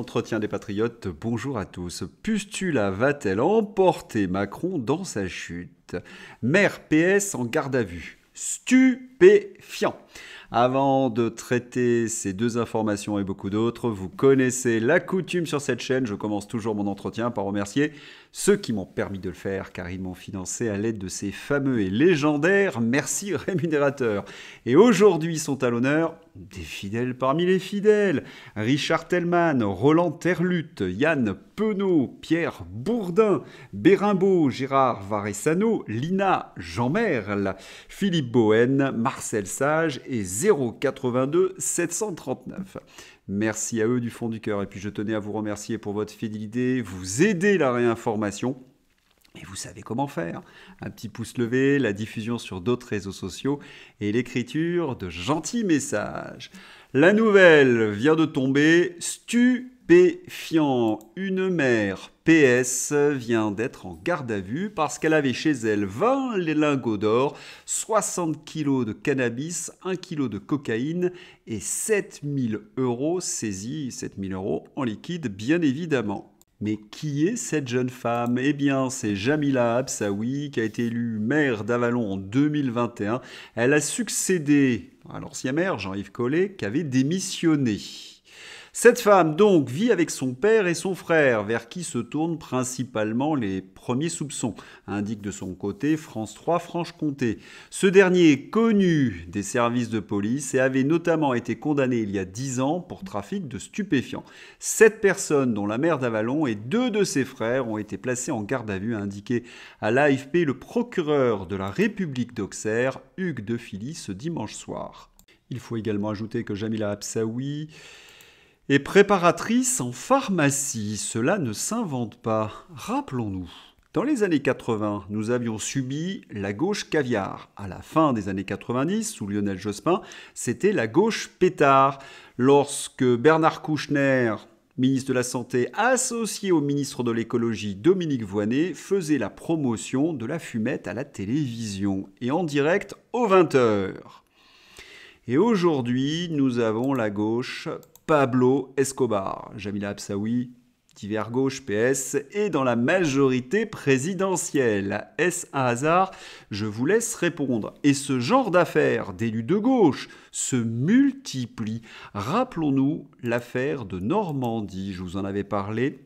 l'entretien des patriotes, bonjour à tous. Pustula va-t-elle emporter Macron dans sa chute? Maire PS en garde à vue. Stupéfiant. Avant de traiter ces deux informations et beaucoup d'autres, vous connaissez la coutume sur cette chaîne. Je commence toujours mon entretien par remercier ceux qui m'ont permis de le faire, car ils m'ont financé à l'aide de ces fameux et légendaires merci rémunérateurs. Et aujourd'hui sont à l'honneur des fidèles parmi les fidèles. Richard Tellman, Roland Terlutte, Yann Penaud, Pierre Bourdin, Bérimbaud, Gérard Varessano, Lina Jean-Merle, Philippe Bohen, Marcel Sage et 082 739. Merci à eux du fond du cœur. Et puis je tenais à vous remercier pour votre fidélité, vous aider la réinformation. Et vous savez comment faire. Un petit pouce levé, la diffusion sur d'autres réseaux sociaux et l'écriture de gentils messages. La nouvelle vient de tomber, stupéfiant. Une mère PS vient d'être en garde à vue parce qu'elle avait chez elle 20 lingots d'or, 60 kilos de cannabis, 1 kilo de cocaïne et 7 000 euros saisis, 7 000 euros en liquide bien évidemment. Mais qui est cette jeune femme? Eh bien, c'est Jamila Absaoui, qui a été élue maire d'Avallon en 2021. Elle a succédé à l'ancien maire, Jean-Yves Collet, qui avait démissionné. Cette femme, donc, vit avec son père et son frère, vers qui se tournent principalement les premiers soupçons, indique de son côté France 3 Franche-Comté. Ce dernier est connu des services de police et avait notamment été condamné il y a 10 ans pour trafic de stupéfiants. 7 personnes, dont la mère d'Avallon et 2 de ses frères, ont été placées en garde à vue, a indiqué à l'AFP le procureur de la République d'Auxerre, Hugues de Filly, ce dimanche soir. Il faut également ajouter que Jamila Absaoui est préparatrice en pharmacie. Cela ne s'invente pas. Rappelons-nous. Dans les années 80, nous avions subi la gauche caviar. À la fin des années 90, sous Lionel Jospin, c'était la gauche pétard. Lorsque Bernard Kouchner, ministre de la Santé, associé au ministre de l'Écologie, Dominique Voynet, faisait la promotion de la fumette à la télévision et en direct aux 20h. Et aujourd'hui, nous avons la gauche Pablo Escobar. Jamila Absaoui, divers gauche PS, est dans la majorité présidentielle. Est-ce un hasard? Je vous laisse répondre. Et ce genre d'affaires d'élus de gauche se multiplie. Rappelons-nous l'affaire de Normandie. Je vous en avais parlé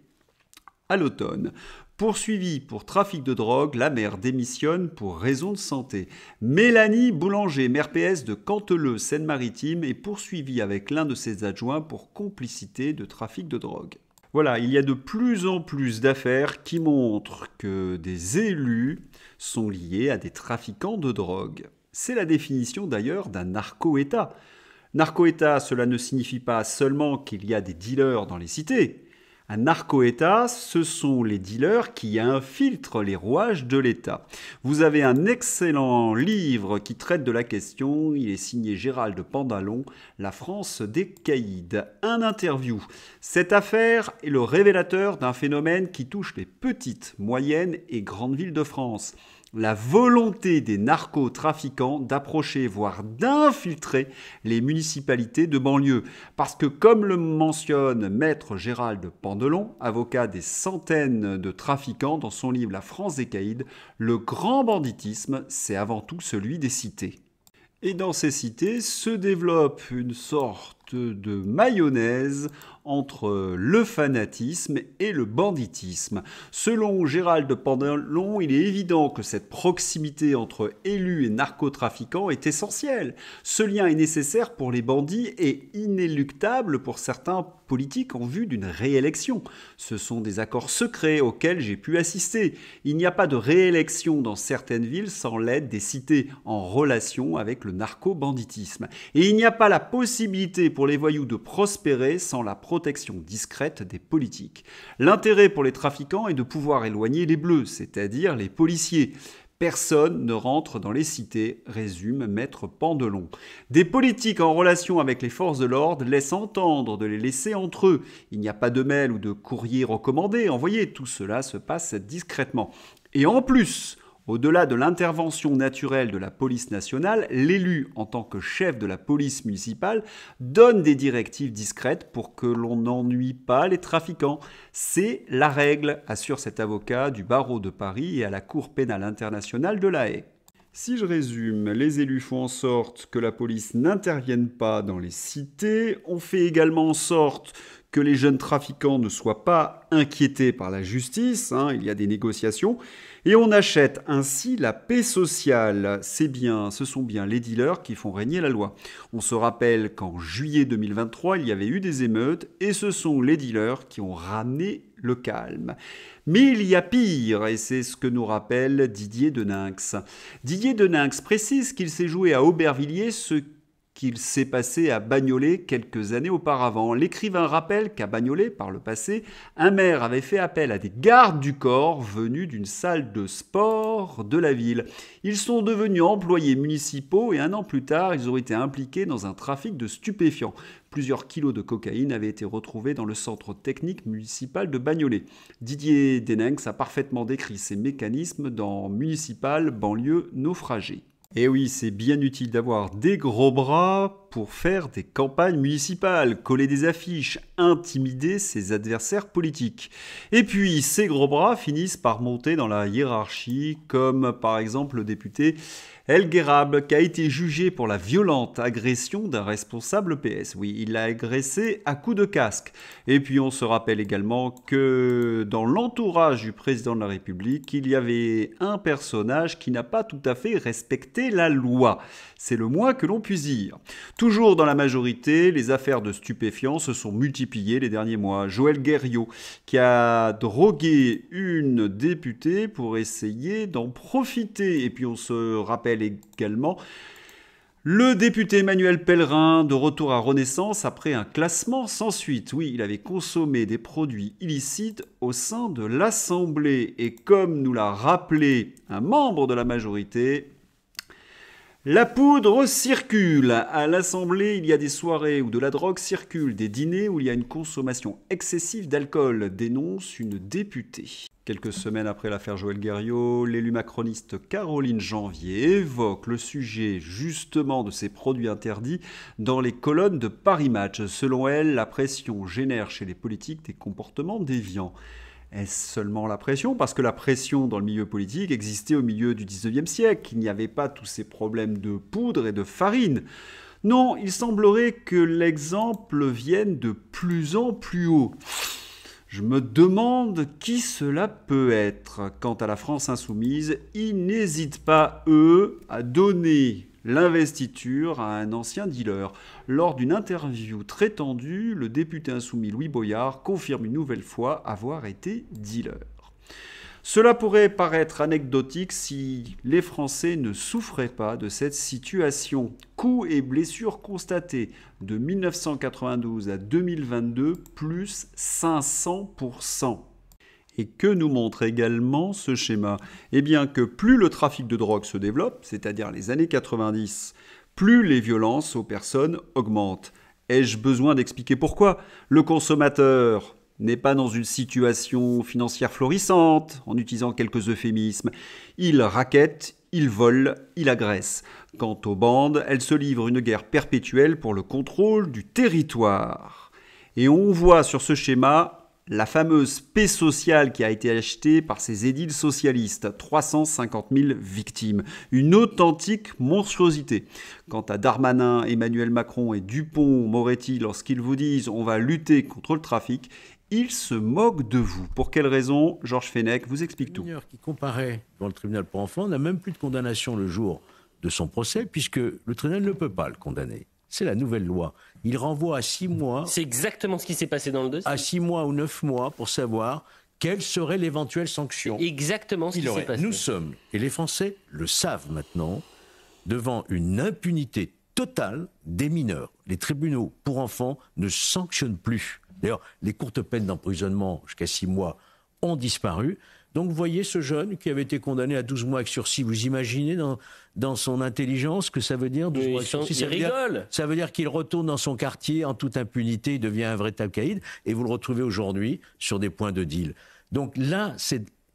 à l'automne. Poursuivie pour trafic de drogue, la maire démissionne pour raison de santé. Mélanie Boulanger, maire PS de Canteleu, Seine-Maritime, est poursuivie avec l'un de ses adjoints pour complicité de trafic de drogue. Voilà, il y a de plus en plus d'affaires qui montrent que des élus sont liés à des trafiquants de drogue. C'est la définition d'ailleurs d'un narco-État. Narco-État, cela ne signifie pas seulement qu'il y a des dealers dans les cités. Un narco-État, ce sont les dealers qui infiltrent les rouages de l'État. Vous avez un excellent livre qui traite de la question. Il est signé Gérald Pandalon, La France des caïds. Un interview. Cette affaire est le révélateur d'un phénomène qui touche les petites, moyennes et grandes villes de France. La volonté des narcotrafiquants d'approcher, voire d'infiltrer les municipalités de banlieue. Parce que, comme le mentionne maître Gérald Pandelon, avocat des centaines de trafiquants dans son livre La France des caïds, le grand banditisme, c'est avant tout celui des cités. Et dans ces cités se développe une sorte de mayonnaise entre le fanatisme et le banditisme. Selon Gérald Pandelon, il est évident que cette proximité entre élus et narcotrafiquants est essentielle. Ce lien est nécessaire pour les bandits et inéluctable pour certains politiques en vue d'une réélection. Ce sont des accords secrets auxquels j'ai pu assister. Il n'y a pas de réélection dans certaines villes sans l'aide des cités en relation avec le narco-banditisme. Et il n'y a pas la possibilité pour les voyous de prospérer sans la protection discrète des politiques. L'intérêt pour les trafiquants est de pouvoir éloigner les bleus, c'est-à-dire les policiers. Personne ne rentre dans les cités, résume maître Pandelon. Des politiques en relation avec les forces de l'ordre laissent entendre de les laisser entre eux. Il n'y a pas de mail ou de courrier recommandé envoyé. Tout cela se passe discrètement. Et en plus, Au-delà de l'intervention naturelle de la police nationale, l'élu, en tant que chef de la police municipale, donne des directives discrètes pour que l'on n'ennuie pas les trafiquants. C'est la règle, assure cet avocat du barreau de Paris et à la Cour pénale internationale de La Haye. Si je résume, les élus font en sorte que la police n'intervienne pas dans les cités, on fait également en sorte que les jeunes trafiquants ne soient pas inquiétés par la justice, il y a des négociations, et on achète ainsi la paix sociale. Ce sont bien les dealers qui font régner la loi. On se rappelle qu'en juillet 2023, il y avait eu des émeutes, et ce sont les dealers qui ont ramené le calme. Mais il y a pire, et c'est ce que nous rappelle Didier Deninx. Didier Deninx précise qu'il s'est joué à Aubervilliers ce qu'il s'est passé à Bagnolet quelques années auparavant. L'écrivain rappelle qu'à Bagnolet, par le passé, un maire avait fait appel à des gardes du corps venus d'une salle de sport de la ville. Ils sont devenus employés municipaux et un an plus tard, ils ont été impliqués dans un trafic de stupéfiants. Plusieurs kilos de cocaïne avaient été retrouvés dans le centre technique municipal de Bagnolet. Didier Deninx a parfaitement décrit ces mécanismes dans Municipal, banlieue naufragée. Et oui, c'est bien utile d'avoir des gros bras pour faire des campagnes municipales, coller des affiches, intimider ses adversaires politiques. Et puis, ces gros bras finissent par monter dans la hiérarchie, comme par exemple le député El Guerrable, qui a été jugé pour la violente agression d'un responsable PS. Oui, il l'a agressé à coups de casque. Et puis on se rappelle également que dans l'entourage du président de la République, il y avait un personnage qui n'a pas tout à fait respecté la loi. C'est le moins que l'on puisse dire. Toujours dans la majorité, les affaires de stupéfiants se sont multipliées les derniers mois. Joël Guerriau, qui a drogué une députée pour essayer d'en profiter. Et puis on se rappelle également le député Emmanuel Pellerin, de retour à Renaissance après un classement sans suite. Oui, il avait consommé des produits illicites au sein de l'Assemblée. Et comme nous l'a rappelé un membre de la majorité, la poudre circule. À l'Assemblée, il y a des soirées où de la drogue circule, des dîners où il y a une consommation excessive d'alcool, dénonce une députée. Quelques semaines après l'affaire Joël Guerriau, l'élu macroniste Caroline Janvier évoque le sujet justement de ces produits interdits dans les colonnes de Paris Match. Selon elle, la pression génère chez les politiques des comportements déviants. Est-ce seulement la pression? Parce que la pression dans le milieu politique existait au milieu du 19e siècle. Il n'y avait pas tous ces problèmes de poudre et de farine. Non, il semblerait que l'exemple vienne de plus en plus haut. Je me demande qui cela peut être. Quant à la France insoumise, ils n'hésitent pas, eux, à donner l'investiture à un ancien dealer. Lors d'une interview très tendue, le député insoumis Louis Boyard confirme une nouvelle fois avoir été dealer. Cela pourrait paraître anecdotique si les Français ne souffraient pas de cette situation. Coûts et blessures constatés de 1992 à 2022, plus 500%. Et que nous montre également ce schéma? Eh bien que plus le trafic de drogue se développe, c'est-à-dire les années 90, plus les violences aux personnes augmentent. Ai-je besoin d'expliquer pourquoi? Le consommateur n'est pas dans une situation financière florissante, en utilisant quelques euphémismes. Il raquette, il vole, il agresse. Quant aux bandes, elles se livrent une guerre perpétuelle pour le contrôle du territoire. Et on voit sur ce schéma la fameuse paix sociale qui a été achetée par ces édiles socialistes, 350 000 victimes, une authentique monstruosité. Quant à Darmanin, Emmanuel Macron et Dupond-Moretti, lorsqu'ils vous disent « on va lutter contre le trafic », ils se moquent de vous. Pour quelle raison? Georges Fenech vous explique tout. Le mineur qui comparaît devant le tribunal pour enfants n'a même plus de condamnation le jour de son procès, puisque le tribunal ne peut pas le condamner. C'est la nouvelle loi. Il renvoie à 6 mois. C'est exactement ce qui s'est passé dans le dossier. À 6 mois ou 9 mois pour savoir quelle serait l'éventuelle sanction. Exactement ce qui s'est passé. Nous sommes, et les Français le savent maintenant, devant une impunité totale des mineurs. Les tribunaux pour enfants ne sanctionnent plus. D'ailleurs, les courtes peines d'emprisonnement jusqu'à 6 mois ont disparu. Donc vous voyez ce jeune qui avait été condamné à 12 mois avec sursis, vous imaginez dans son intelligence que ça veut dire 12 mois avec sursis? Ça veut dire qu'il retourne dans son quartier en toute impunité, il devient un vrai caïd, et vous le retrouvez aujourd'hui sur des points de deal. Donc là,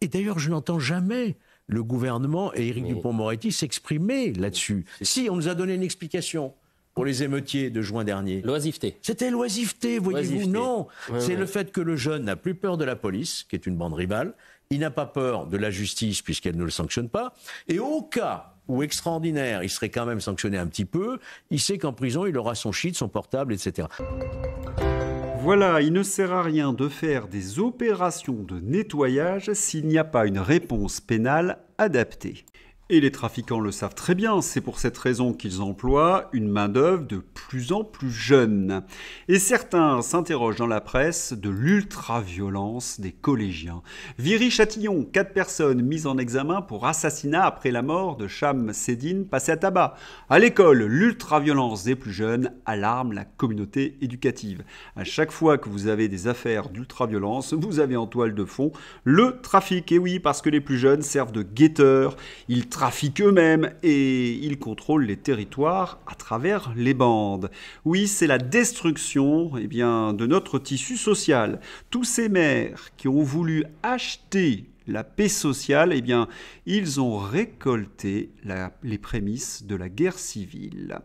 et d'ailleurs je n'entends jamais le gouvernement et Éric Dupond-Moretti s'exprimer là-dessus. Si, on nous a donné une explication pour les émeutiers de juin dernier. L'oisiveté. C'était l'oisiveté, voyez-vous. Non, c'est le fait que le jeune n'a plus peur de la police, qui est une bande rivale. Il n'a pas peur de la justice, puisqu'elle ne le sanctionne pas. Et au cas où, extraordinaire, il serait quand même sanctionné un petit peu, il sait qu'en prison, il aura son shit, son portable, etc. Voilà, il ne sert à rien de faire des opérations de nettoyage s'il n'y a pas une réponse pénale adaptée. Et les trafiquants le savent très bien, c'est pour cette raison qu'ils emploient une main-d'œuvre de plus en plus jeune. Et certains s'interrogent dans la presse de l'ultra-violence des collégiens. Viry-Châtillon, 4 personnes mises en examen pour assassinat après la mort de Cham Sédine passé à tabac. À l'école, l'ultra-violence des plus jeunes alarme la communauté éducative. À chaque fois que vous avez des affaires d'ultra-violence, vous avez en toile de fond le trafic. Et oui, parce que les plus jeunes servent de guetteurs, ils trafiquent eux-mêmes et ils contrôlent les territoires à travers les bandes. Oui, c'est la destruction de notre tissu social. Tous ces maires qui ont voulu acheter la paix sociale, ils ont récolté les prémices de la guerre civile.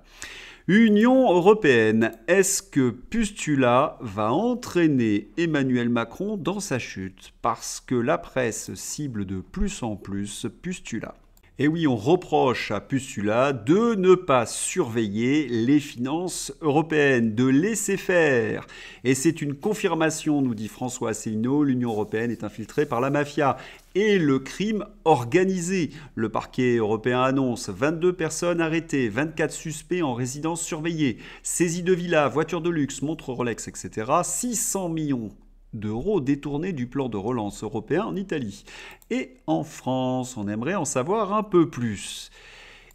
Union européenne, est-ce que Pustula va entraîner Emmanuel Macron dans sa chute? Parce que la presse cible de plus en plus Pustula. Et oui, on reproche à Pustula de ne pas surveiller les finances européennes, de laisser faire. Et c'est une confirmation, nous dit François Asselineau, l'Union européenne est infiltrée par la mafia et le crime organisé. Le parquet européen annonce 22 personnes arrêtées, 24 suspects en résidence surveillée, saisie de villas, voitures de luxe, montres Rolex, etc. 600 millions d'euros détournés du plan de relance européen en Italie. Et en France, on aimerait en savoir un peu plus.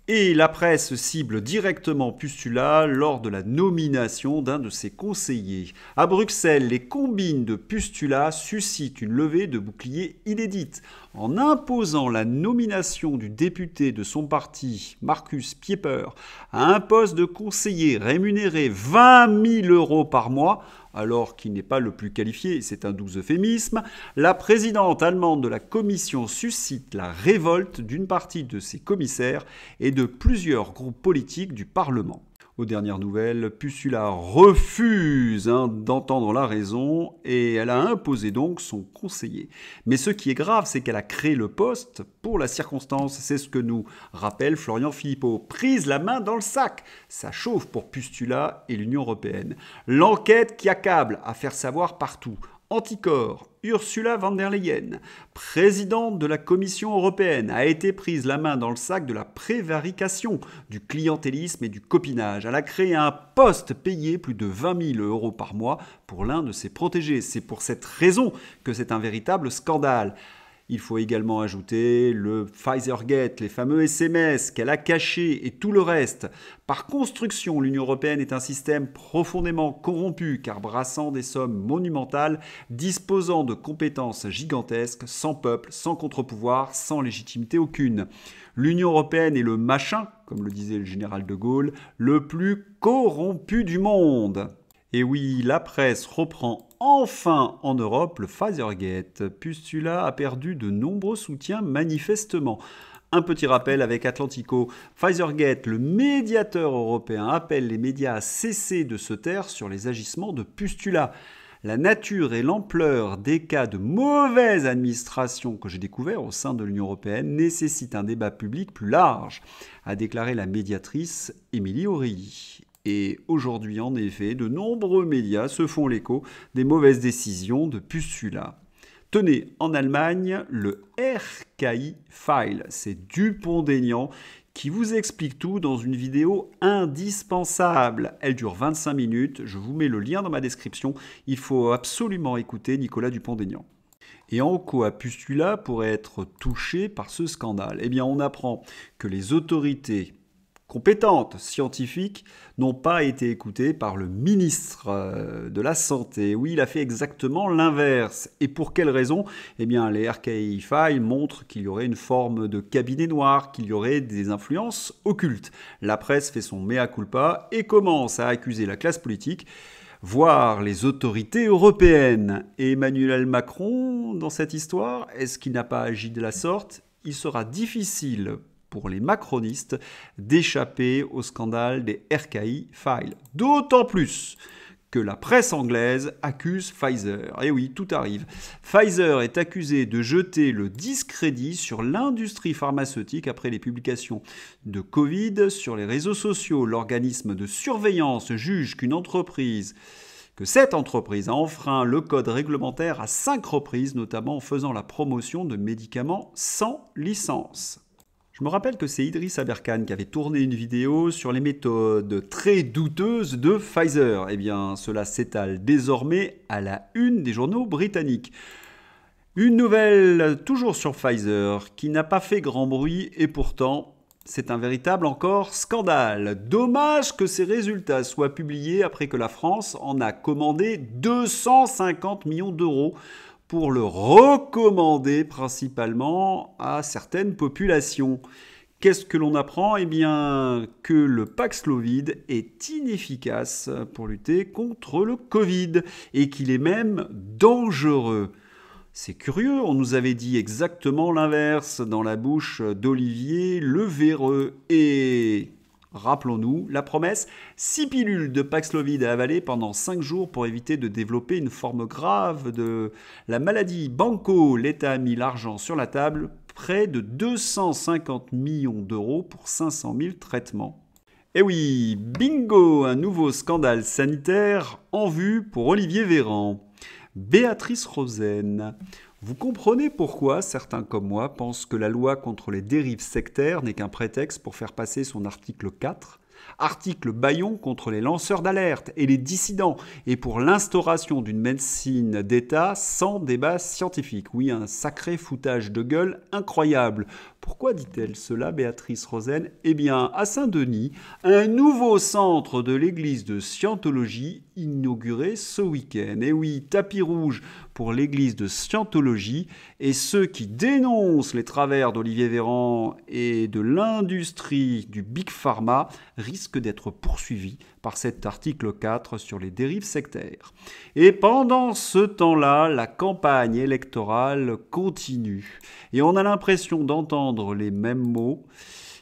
Et la presse cible directement Pustula lors de la nomination d'un de ses conseillers. À Bruxelles, les combines de Pustula suscitent une levée de boucliers inédite. En imposant la nomination du député de son parti, Marcus Pieper, à un poste de conseiller rémunéré 20 000 euros par mois, alors qu'il n'est pas le plus qualifié, c'est un doux euphémisme, la présidente allemande de la Commission suscite la révolte d'une partie de ses commissaires et de plusieurs groupes politiques du Parlement. Aux dernières nouvelles, Pustula refuse d'entendre la raison et elle a imposé donc son conseiller. Mais ce qui est grave, c'est qu'elle a créé le poste pour la circonstance. C'est ce que nous rappelle Florian Philippot. Prise la main dans le sac. Ça chauffe pour Pustula et l'Union européenne. L'enquête qui accable à faire savoir partout. Anticorps, Ursula von der Leyen, présidente de la Commission européenne, a été prise la main dans le sac de la prévarication, du clientélisme et du copinage. Elle a créé un poste payé plus de 20 000 euros par mois pour l'un de ses protégés. C'est pour cette raison que c'est un véritable scandale. Il faut également ajouter le Pfizergate, les fameux SMS qu'elle a cachés et tout le reste. Par construction, l'Union européenne est un système profondément corrompu car brassant des sommes monumentales, disposant de compétences gigantesques, sans peuple, sans contre-pouvoir, sans légitimité aucune. L'Union européenne est le machin, comme le disait le général de Gaulle, le plus corrompu du monde. Et oui, la presse reprend enfin en Europe le Pfizergate. Pustula a perdu de nombreux soutiens manifestement. Un petit rappel avec Atlantico. Pfizergate, le médiateur européen, appelle les médias à cesser de se taire sur les agissements de Pustula. La nature et l'ampleur des cas de mauvaise administration que j'ai découverts au sein de l'Union européenne nécessitent un débat public plus large, a déclaré la médiatrice Émilie Aureilly. Et aujourd'hui, en effet, de nombreux médias se font l'écho des mauvaises décisions de Pustula. Tenez, en Allemagne, le RKI File, c'est Dupont-Aignan qui vous explique tout dans une vidéo indispensable. Elle dure 25 minutes, je vous mets le lien dans ma description. Il faut absolument écouter Nicolas Dupont-Aignan. Et en quoi Pustula pourrait être touché par ce scandale? Eh bien, on apprend que les autorités compétentes, scientifiques, n'ont pas été écoutées par le ministre de la Santé. Oui, il a fait exactement l'inverse. Et pour quelle raison? Eh bien, les RKI Files montrent qu'il y aurait une forme de cabinet noir, qu'il y aurait des influences occultes. La presse fait son mea culpa et commence à accuser la classe politique, voire les autorités européennes. Et Emmanuel Macron, dans cette histoire, est-ce qu'il n'a pas agi de la sorte? il sera difficile pour les macronistes d'échapper au scandale des RKI Files. D'autant plus que la presse anglaise accuse Pfizer. Et oui, tout arrive. Pfizer est accusé de jeter le discrédit sur l'industrie pharmaceutique après les publications de Covid sur les réseaux sociaux. L'organisme de surveillance juge que cette entreprise a enfreint le code réglementaire à 5 reprises, notamment en faisant la promotion de médicaments sans licence. Je me rappelle que c'est Idriss Aberkan qui avait tourné une vidéo sur les méthodes très douteuses de Pfizer. Eh bien, cela s'étale désormais à la une des journaux britanniques. Une nouvelle toujours sur Pfizer qui n'a pas fait grand bruit et pourtant c'est un véritable encore scandale. Dommage que ces résultats soient publiés après que la France en a commandé 250 millions d'euros pour le recommander principalement à certaines populations. Qu'est-ce que l'on apprend ? Eh bien, que le Paxlovid est inefficace pour lutter contre le Covid et qu'il est même dangereux. C'est curieux, on nous avait dit exactement l'inverse dans la bouche d'Olivier le Véreux. Et rappelons-nous la promesse, 6 pilules de Paxlovid à avaler pendant 5 jours pour éviter de développer une forme grave de la maladie. Banco, l'État a mis l'argent sur la table, près de 250 millions d'euros pour 500 000 traitements. Et oui, bingo, un nouveau scandale sanitaire en vue pour Olivier Véran. Béatrice Rosen. Vous comprenez pourquoi certains comme moi pensent que la loi contre les dérives sectaires n'est qu'un prétexte pour faire passer son article 4, article bâillon contre les lanceurs d'alerte et les dissidents, et pour l'instauration d'une médecine d'État sans débat scientifique. Oui, un sacré foutage de gueule incroyable. Pourquoi dit-elle cela, Béatrice Rosen ? Eh bien, à Saint-Denis, un nouveau centre de l'église de Scientologie inauguré ce week-end. Et oui, tapis rouge pour l'église de Scientologie, et ceux qui dénoncent les travers d'Olivier Véran et de l'industrie du Big Pharma risquent d'être poursuivis par cet article 4 sur les dérives sectaires. Et pendant ce temps-là, la campagne électorale continue. Et on a l'impression d'entendre les mêmes mots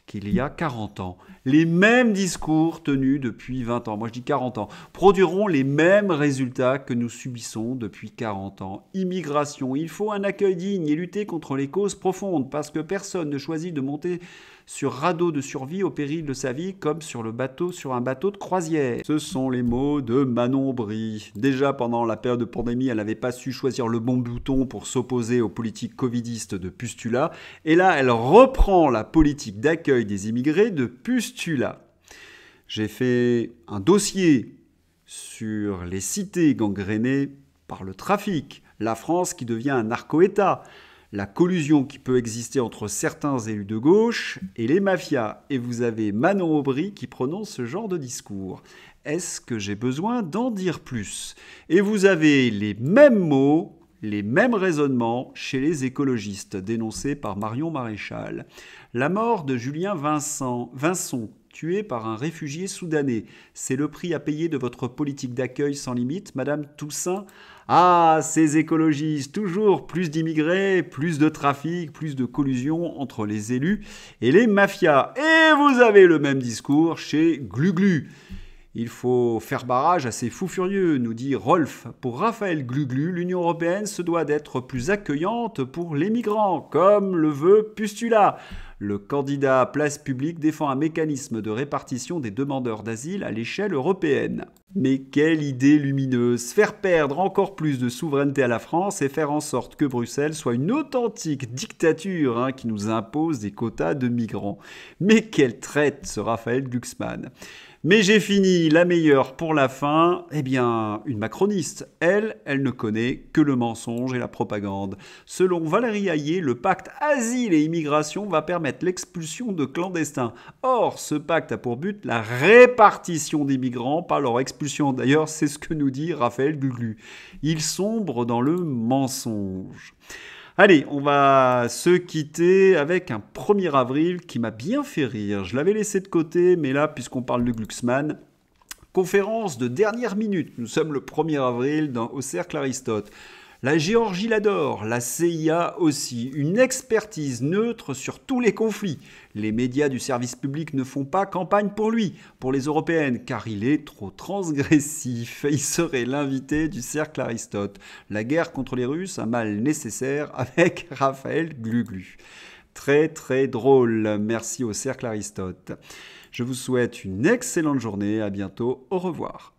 qu'il y a 40 ans. Les mêmes discours tenus depuis 20 ans, moi je dis 40 ans, produiront les mêmes résultats que nous subissons depuis 40 ans. Immigration, il faut un accueil digne et lutter contre les causes profondes, parce que personne ne choisit de monter sur radeau de survie au péril de sa vie comme sur un bateau de croisière. Ce sont les mots de Manon Aubry. Déjà pendant la période de pandémie, elle n'avait pas su choisir le bon bouton pour s'opposer aux politiques covidistes de Pustula. Et là, elle reprend la politique d'accueil des immigrés de Pustula. J'ai fait un dossier sur les cités gangrénées par le trafic, la France qui devient un narco-État, la collusion qui peut exister entre certains élus de gauche et les mafias. Et vous avez Manon Aubry qui prononce ce genre de discours. Est-ce que j'ai besoin d'en dire plus ? Et vous avez les mêmes mots, les mêmes raisonnements chez les écologistes, dénoncés par Marion Maréchal. La mort de Julien Vincent, tué par un réfugié soudanais. C'est le prix à payer de votre politique d'accueil sans limite, Madame Toussaint. Ah, ces écologistes, toujours plus d'immigrés, plus de trafic, plus de collusion entre les élus et les mafias. Et vous avez le même discours chez Gluglu. Il faut faire barrage à ces fous furieux, nous dit Rolf. Pour Raphaël Gluglu, l'Union européenne se doit d'être plus accueillante pour les migrants, comme le veut Pustula. Le candidat Place Publique défend un mécanisme de répartition des demandeurs d'asile à l'échelle européenne. Mais quelle idée lumineuse! Faire perdre encore plus de souveraineté à la France et faire en sorte que Bruxelles soit une authentique dictature qui nous impose des quotas de migrants. Mais quelle traite ce Raphaël Glucksmann! Mais j'ai fini, la meilleure pour la fin, eh bien, une macroniste. Elle ne connaît que le mensonge et la propagande. Selon Valérie Hayé, le pacte asile et immigration va permettre l'expulsion de clandestins. Or, ce pacte a pour but la répartition des migrants, pas leur expulsion. D'ailleurs, c'est ce que nous dit Raphaël Gluglu. Il sombre dans le mensonge. Allez, on va se quitter avec un 1er avril qui m'a bien fait rire. Je l'avais laissé de côté, mais là, puisqu'on parle de Glucksmann, conférence de dernière minute. Nous sommes le 1er avril au Cercle Aristote. La Géorgie l'adore, la CIA aussi. Une expertise neutre sur tous les conflits. Les médias du service public ne font pas campagne pour lui, pour les européennes, car il est trop transgressif. Il serait l'invité du cercle Aristote. La guerre contre les Russes, un mal nécessaire avec Raphaël Gluglu. Très très drôle. Merci au cercle Aristote. Je vous souhaite une excellente journée. À bientôt. Au revoir.